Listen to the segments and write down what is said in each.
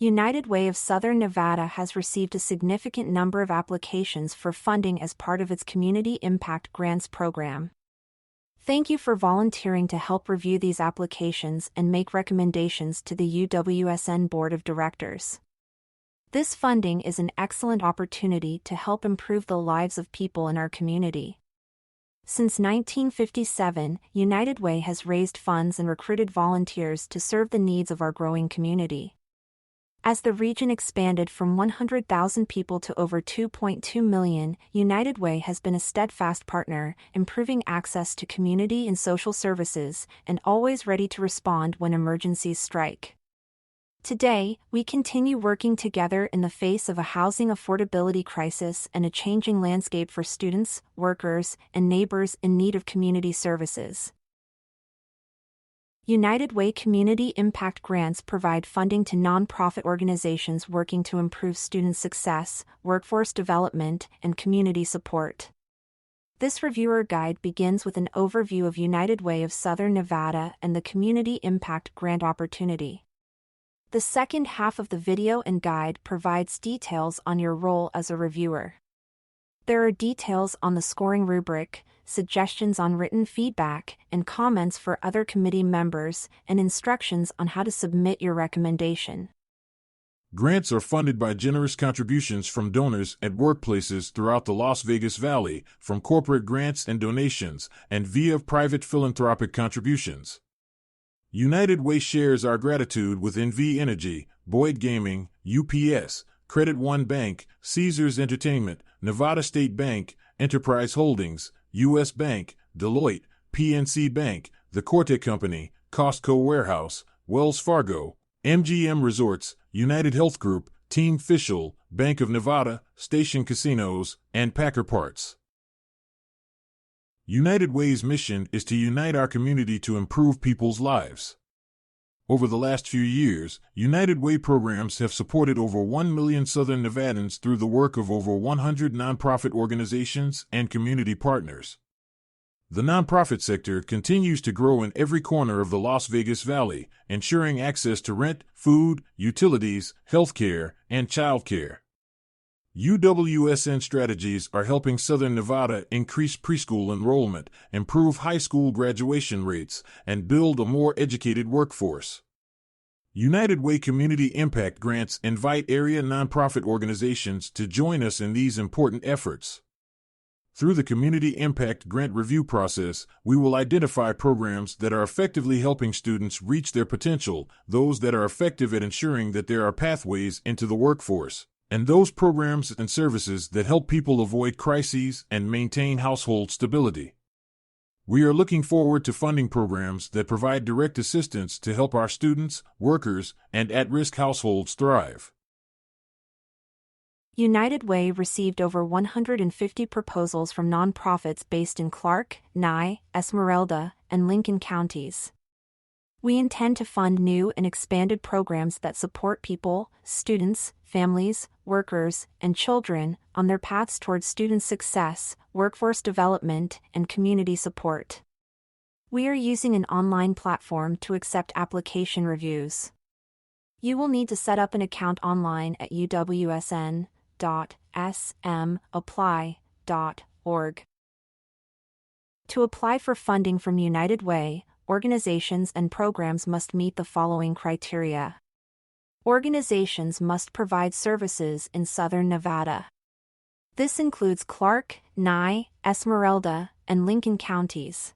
United Way of Southern Nevada has received a significant number of applications for funding as part of its Community Impact Grants program. Thank you for volunteering to help review these applications and make recommendations to the UWSN Board of Directors. This funding is an excellent opportunity to help improve the lives of people in our community. Since 1957, United Way has raised funds and recruited volunteers to serve the needs of our growing community. As the region expanded from 100,000 people to over 2.2 million, United Way has been a steadfast partner, improving access to community and social services, and always ready to respond when emergencies strike. Today, we continue working together in the face of a housing affordability crisis and a changing landscape for students, workers, and neighbors in need of community services. United Way Community Impact Grants provide funding to nonprofit organizations working to improve student success, workforce development, and community support. This reviewer guide begins with an overview of United Way of Southern Nevada and the Community Impact Grant opportunity. The second half of the video and guide provides details on your role as a reviewer. There are details on the scoring rubric, suggestions on written feedback, and comments for other committee members, and instructions on how to submit your recommendation. Grants are funded by generous contributions from donors at workplaces throughout the Las Vegas Valley, from corporate grants and donations, and via private philanthropic contributions. United Way shares our gratitude with NV Energy, Boyd Gaming, UPS, Credit One Bank, Caesars Entertainment, Nevada State Bank, Enterprise Holdings, U.S. Bank, Deloitte, PNC Bank, The Corte Company, Costco Warehouse, Wells Fargo, MGM Resorts, United Health Group, Team Fishel, Bank of Nevada, Station Casinos, and Packer Parts. United Way's mission is to unite our community to improve people's lives. Over the last few years, United Way programs have supported over 1 million Southern Nevadans through the work of over 100 nonprofit organizations and community partners. The nonprofit sector continues to grow in every corner of the Las Vegas Valley, ensuring access to rent, food, utilities, healthcare, and childcare. UWSN strategies are helping Southern Nevada increase preschool enrollment, improve high school graduation rates, and build a more educated workforce. United Way Community Impact Grants invite area nonprofit organizations to join us in these important efforts. Through the Community Impact Grant Review process, we will identify programs that are effectively helping students reach their potential, those that are effective at ensuring that there are pathways into the workforce, and those programs and services that help people avoid crises and maintain household stability. We are looking forward to funding programs that provide direct assistance to help our students, workers, and at-risk households thrive. United Way received over 150 proposals from nonprofits based in Clark, Nye, Esmeralda, and Lincoln counties. We intend to fund new and expanded programs that support people, students, families, workers, and children on their paths towards student success, workforce development, and community support. We are using an online platform to accept application reviews. You will need to set up an account online at uwsn.smapply.org. To apply for funding from United Way, organizations and programs must meet the following criteria. Organizations must provide services in Southern Nevada. This includes Clark, Nye, Esmeralda, and Lincoln counties.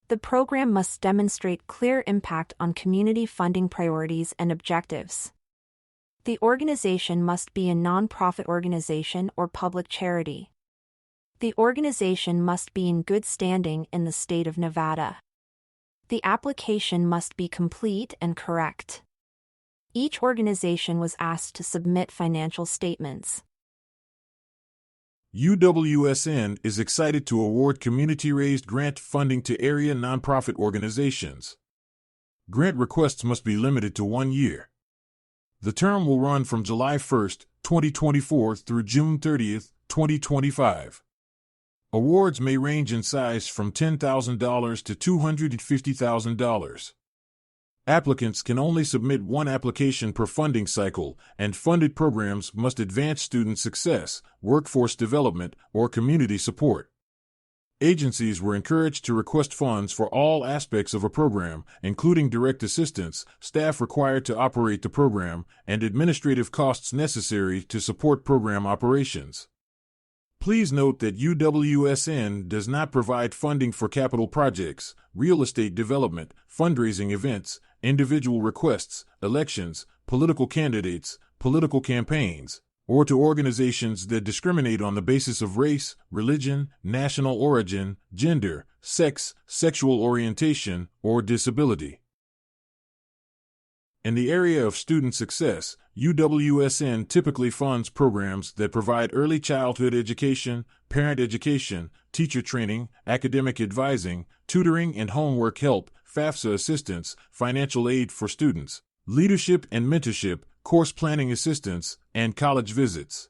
The program must demonstrate clear impact on community funding priorities and objectives. The organization must be a nonprofit organization or public charity. The organization must be in good standing in the state of Nevada. The application must be complete and correct. Each organization was asked to submit financial statements. UWSN is excited to award community-raised grant funding to area nonprofit organizations. Grant requests must be limited to 1 year. The term will run from July 1, 2024 through June 30, 2025. Awards may range in size from $10,000 to $250,000. Applicants can only submit one application per funding cycle, and funded programs must advance student success, workforce development, or community support. Agencies were encouraged to request funds for all aspects of a program, including direct assistance, staff required to operate the program, and administrative costs necessary to support program operations. Please note that UWSN does not provide funding for capital projects, real estate development, fundraising events, individual requests, elections, political candidates, political campaigns, or to organizations that discriminate on the basis of race, religion, national origin, gender, sex, sexual orientation, or disability. In the area of student success, UWSN typically funds programs that provide early childhood education, parent education, teacher training, academic advising, tutoring and homework help, FAFSA assistance, financial aid for students, leadership and mentorship, course planning assistance, and college visits.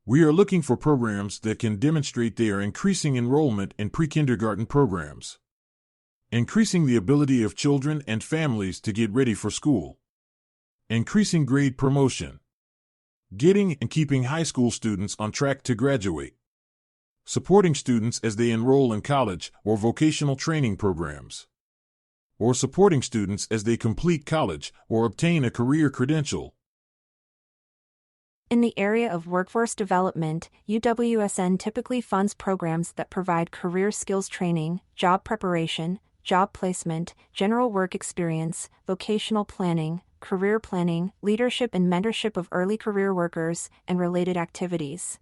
We are looking for programs that can demonstrate they are increasing enrollment in pre-kindergarten programs, increasing the ability of children and families to get ready for school, increasing grade promotion, getting and keeping high school students on track to graduate, supporting students as they enroll in college or vocational training programs, or supporting students as they complete college or obtain a career credential. In the area of workforce development, UWSN typically funds programs that provide career skills training, job preparation, job placement, general work experience, vocational planning, career planning, leadership and mentorship of early career workers, and related activities.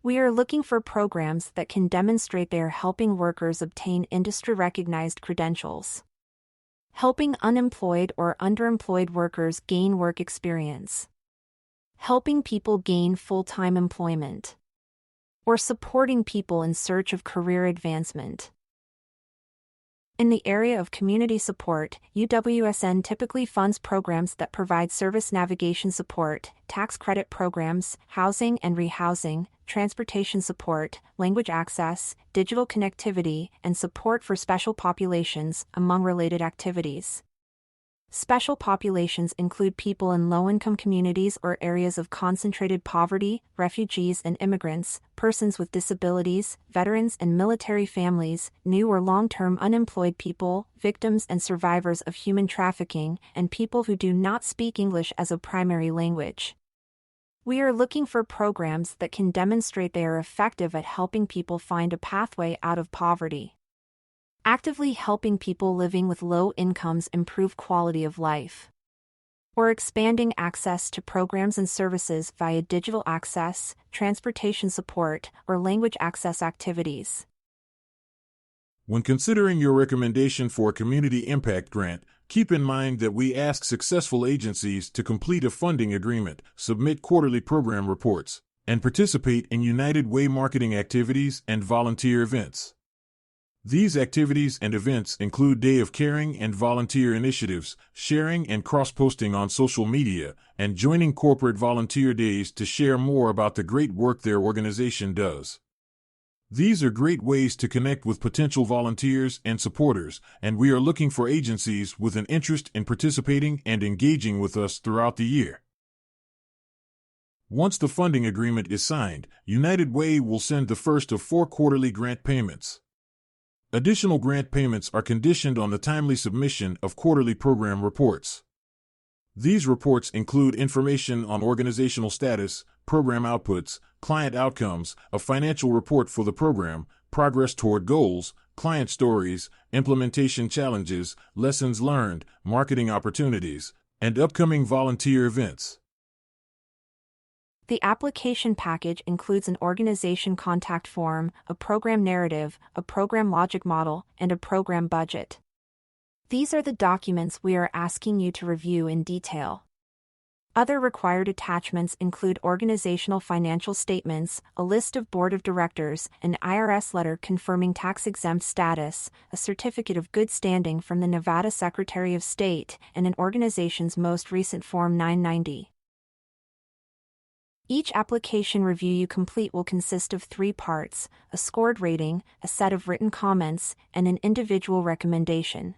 We are looking for programs that can demonstrate they are helping workers obtain industry-recognized credentials, helping unemployed or underemployed workers gain work experience, helping people gain full-time employment, or supporting people in search of career advancement. In the area of community support, UWSN typically funds programs that provide service navigation support, tax credit programs, housing and rehousing, transportation support, language access, digital connectivity, and support for special populations, among related activities. Special populations include people in low-income communities or areas of concentrated poverty, refugees and immigrants, persons with disabilities, veterans and military families, new or long-term unemployed people, victims and survivors of human trafficking, and people who do not speak English as a primary language. We are looking for programs that can demonstrate they are effective at helping people find a pathway out of poverty, actively helping people living with low incomes improve quality of life, or expanding access to programs and services via digital access, transportation support, or language access activities. When considering your recommendation for a community impact grant, keep in mind that we ask successful agencies to complete a funding agreement, submit quarterly program reports, and participate in United Way marketing activities and volunteer events. These activities and events include Day of Caring and volunteer initiatives, sharing and cross-posting on social media, and joining corporate volunteer days to share more about the great work their organization does. These are great ways to connect with potential volunteers and supporters, and we are looking for agencies with an interest in participating and engaging with us throughout the year. Once the funding agreement is signed, United Way will send the first of 4 quarterly grant payments. Additional grant payments are conditioned on the timely submission of quarterly program reports. These reports include information on organizational status, program outputs, client outcomes, a financial report for the program, progress toward goals, client stories, implementation challenges, lessons learned, marketing opportunities, and upcoming volunteer events. The application package includes an organization contact form, a program narrative, a program logic model, and a program budget. These are the documents we are asking you to review in detail. Other required attachments include organizational financial statements, a list of board of directors, an IRS letter confirming tax-exempt status, a certificate of good standing from the Nevada Secretary of State, and an organization's most recent Form 990. Each application review you complete will consist of 3 parts: a scored rating, a set of written comments, and an individual recommendation.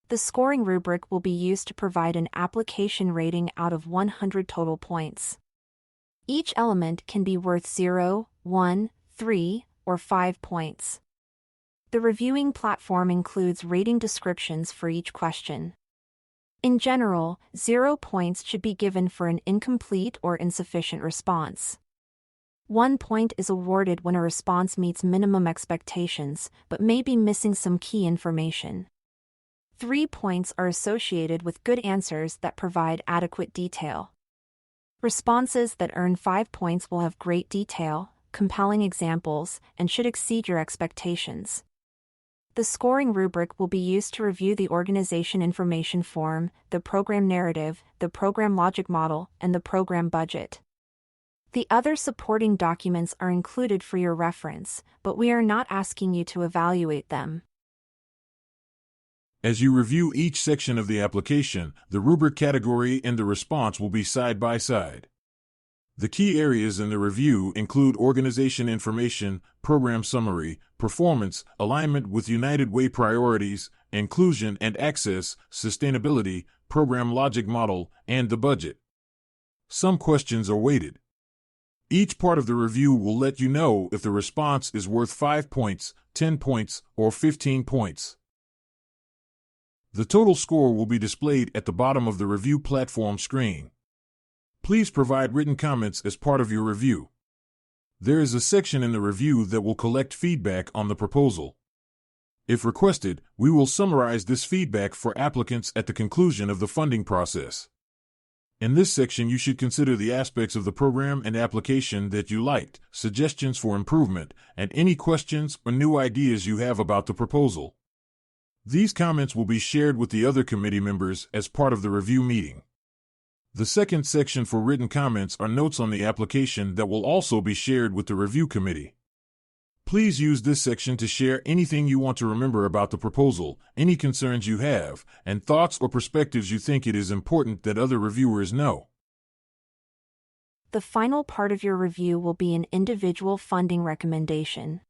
The scoring rubric will be used to provide an application rating out of 100 total points. Each element can be worth 0, 1, 3, or 5 points. The reviewing platform includes rating descriptions for each question. In general, 0 points should be given for an incomplete or insufficient response. 1 point is awarded when a response meets minimum expectations but may be missing some key information. 3 points are associated with good answers that provide adequate detail. Responses that earn 5 points will have great detail, compelling examples, and should exceed your expectations. The scoring rubric will be used to review the organization information form, the program narrative, the program logic model, and the program budget. The other supporting documents are included for your reference, but we are not asking you to evaluate them. As you review each section of the application, the rubric category and the response will be side by side. The key areas in the review include organization information, program summary, performance, alignment with United Way priorities, inclusion and access, sustainability, program logic model, and the budget. Some questions are weighted. Each part of the review will let you know if the response is worth 5 points, 10 points, or 15 points. The total score will be displayed at the bottom of the review platform screen. Please provide written comments as part of your review. There is a section in the review that will collect feedback on the proposal. If requested, we will summarize this feedback for applicants at the conclusion of the funding process. In this section, you should consider the aspects of the program and application that you liked, suggestions for improvement, and any questions or new ideas you have about the proposal. These comments will be shared with the other committee members as part of the review meeting. The second section for written comments are notes on the application that will also be shared with the review committee. Please use this section to share anything you want to remember about the proposal, any concerns you have, and thoughts or perspectives you think it is important that other reviewers know. The final part of your review will be an individual funding recommendation.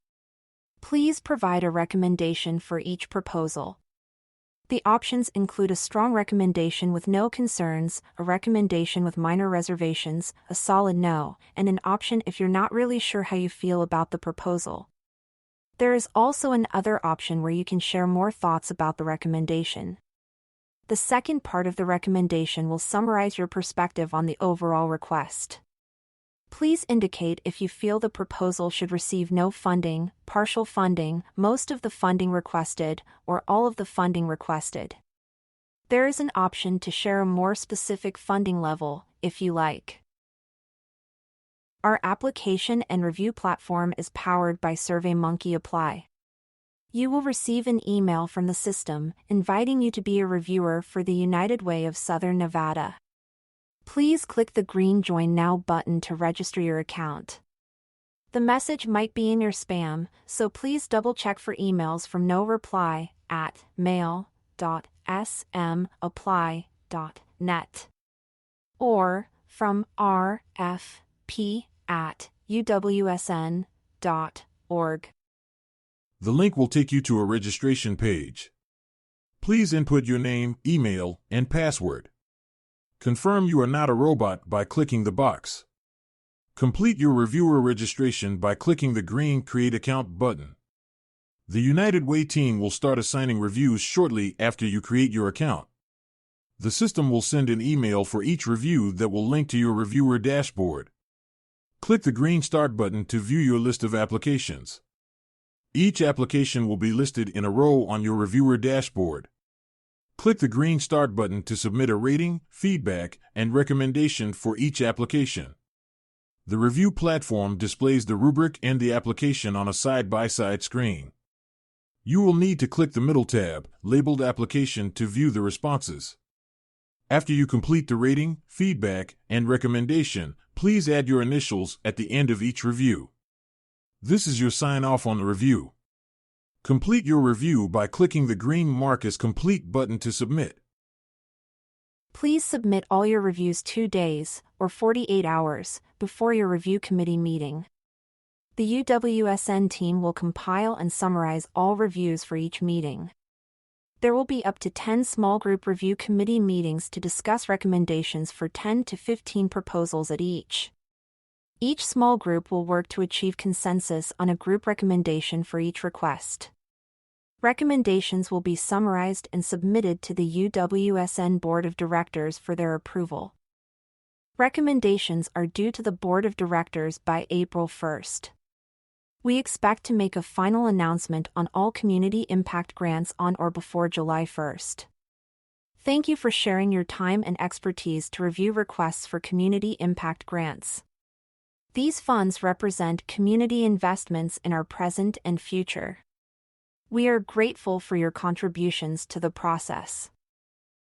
Please provide a recommendation for each proposal. The options include a strong recommendation with no concerns, a recommendation with minor reservations, a solid no, and an option if you're not really sure how you feel about the proposal. There is also an other option where you can share more thoughts about the recommendation. The second part of the recommendation will summarize your perspective on the overall request. Please indicate if you feel the proposal should receive no funding, partial funding, most of the funding requested, or all of the funding requested. There is an option to share a more specific funding level, if you like. Our application and review platform is powered by SurveyMonkey Apply. You will receive an email from the system inviting you to be a reviewer for the United Way of Southern Nevada. Please click the green Join Now button to register your account. The message might be in your spam, so please double-check for emails from noReply@mail.smapply.net or from rfp@uwsn.org. The link will take you to a registration page. Please input your name, email, and password. Confirm you are not a robot by clicking the box. Complete your reviewer registration by clicking the green Create Account button. The United Way team will start assigning reviews shortly after you create your account. The system will send an email for each review that will link to your reviewer dashboard. Click the green Start button to view your list of applications. Each application will be listed in a row on your reviewer dashboard. Click the green Start button to submit a rating, feedback, and recommendation for each application. The review platform displays the rubric and the application on a side-by-side screen. You will need to click the middle tab, labeled Application, to view the responses. After you complete the rating, feedback, and recommendation, please add your initials at the end of each review. This is your sign-off on the review. Complete your review by clicking the green Mark as Complete button to submit. Please submit all your reviews 2 days, or 48 hours, before your review committee meeting. The UWSN team will compile and summarize all reviews for each meeting. There will be up to 10 small group review committee meetings to discuss recommendations for 10 to 15 proposals at each. Each small group will work to achieve consensus on a group recommendation for each request. Recommendations will be summarized and submitted to the UWSN Board of Directors for their approval. Recommendations are due to the Board of Directors by April 1st. We expect to make a final announcement on all community impact grants on or before July 1st. Thank you for sharing your time and expertise to review requests for community impact grants. These funds represent community investments in our present and future. We are grateful for your contributions to the process.